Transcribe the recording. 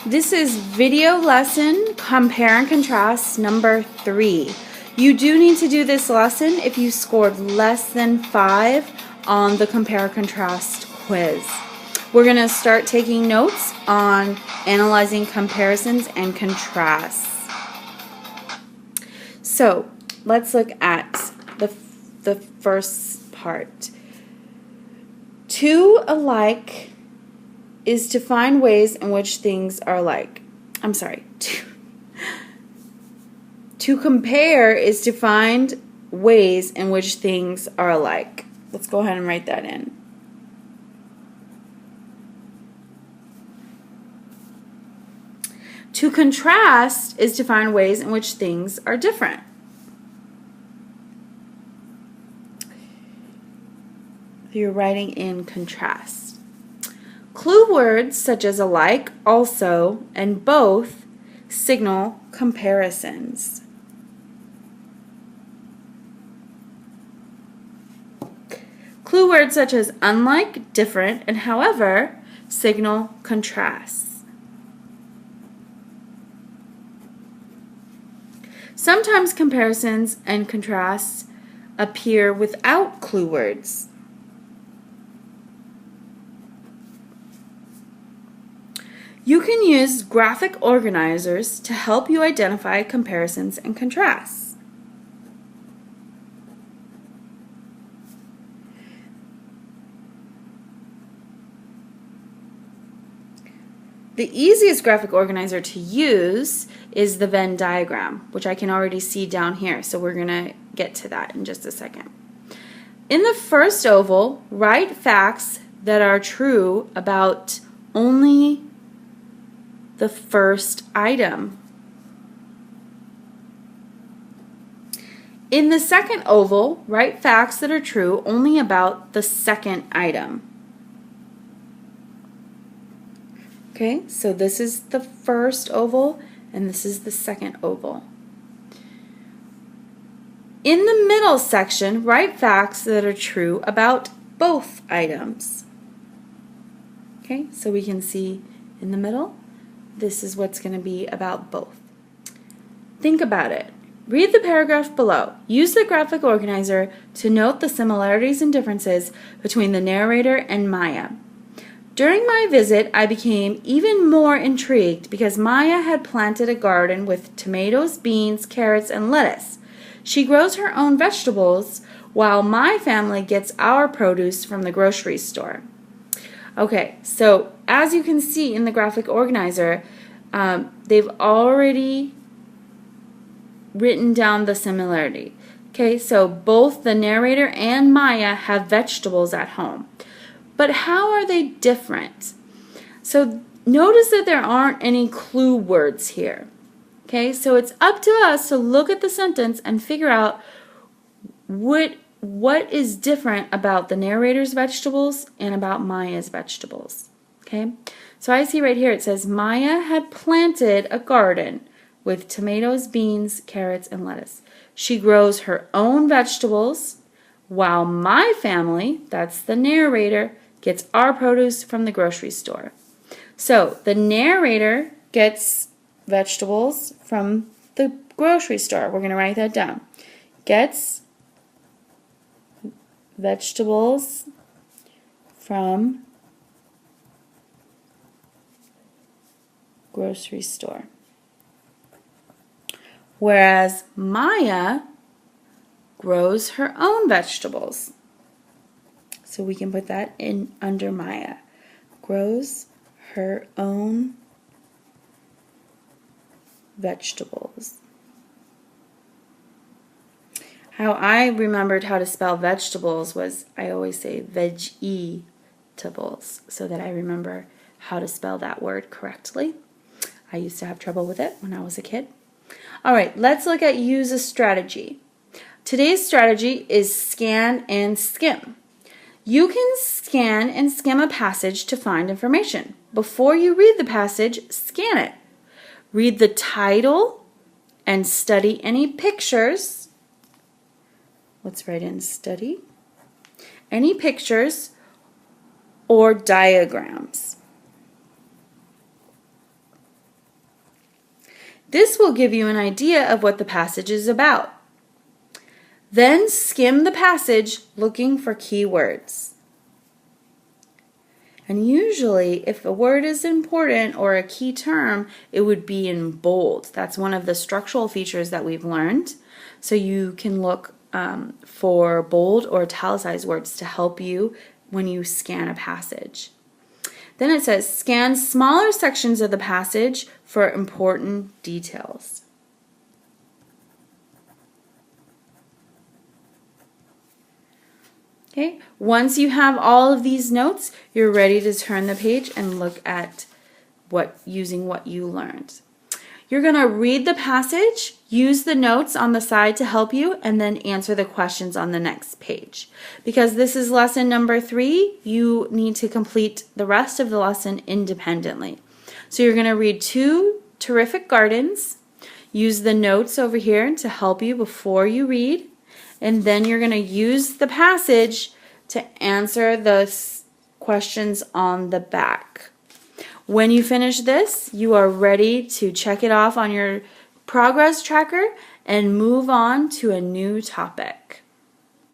This is video lesson compare and contrast number 3. You do need to do this lesson if you scored less than 5 on the compare and contrast quiz. We're going to start taking notes on analyzing comparisons and contrasts. So let's look at the first part. Two alike is to find ways in which things are alike. I'm sorry. To compare is to find ways in which things are alike. Let's go ahead and write that in. To contrast is to find ways in which things are different. You're writing in contrast. Clue words such as alike, also, and both signal comparisons. Clue words such as unlike, different, and however signal contrasts. Sometimes comparisons and contrasts appear without clue words. You can use graphic organizers to help you identify comparisons and contrasts. The easiest graphic organizer to use is the Venn diagram, which I can already see down here, so we're going to get to that in just a second. In the first oval, write facts that are true about only the first item. In the second oval, write facts that are true only about the second item. Okay, so this is the first oval and this is the second oval. In the middle section, write facts that are true about both items. Okay, so we can see in the middle, this is what's going to be about both. Think about it. Read the paragraph below. Use the graphic organizer to note the similarities and differences between the narrator and Maya. During my visit, I became even more intrigued because Maya had planted a garden with tomatoes, beans, carrots, and lettuce. She grows her own vegetables while my family gets our produce from the grocery store. Okay, so as you can see in the graphic organizer, they've already written down the similarity. Okay, so both the narrator and Maya have vegetables at home. But how are they different? So notice that there aren't any clue words here. Okay, so it's up to us to look at the sentence and figure out what is different about the narrator's vegetables and about Maya's vegetables. Okay, so I see right here it says Maya had planted a garden with tomatoes, beans, carrots, and lettuce. She grows her own vegetables while my family, that's the narrator, gets our produce from the grocery store. So the narrator gets vegetables from the grocery store. We're going to write that down. Gets vegetables from grocery store. Whereas Maya grows her own vegetables. So we can put that in under Maya. Grows her own vegetables. How I remembered how to spell vegetables was I always say vegetables so that I remember how to spell that word correctly. I used to have trouble with it when I was a kid. All right, let's look at use a strategy. Today's strategy is scan and skim. You can scan and skim a passage to find information. Before you read the passage, scan it. Read the title and study any pictures. Let's write in study. Any pictures or diagrams. This will give you an idea of what the passage is about. Then skim the passage looking for key words. And usually, if a word is important or a key term, it would be in bold. That's one of the structural features that we've learned. So you can look for bold or italicized words to help you when you scan a passage. Then it says, scan smaller sections of the passage for important details. Okay, once you have all of these notes, you're ready to turn the page and look at using what you learned. You're going to read the passage, use the notes on the side to help you, and then answer the questions on the next page. Because this is lesson number 3, you need to complete the rest of the lesson independently. So you're going to read 2 terrific gardens, use the notes over here to help you before you read, and then you're going to use the passage to answer the questions on the back. When you finish this, you are ready to check it off on your progress tracker and move on to a new topic.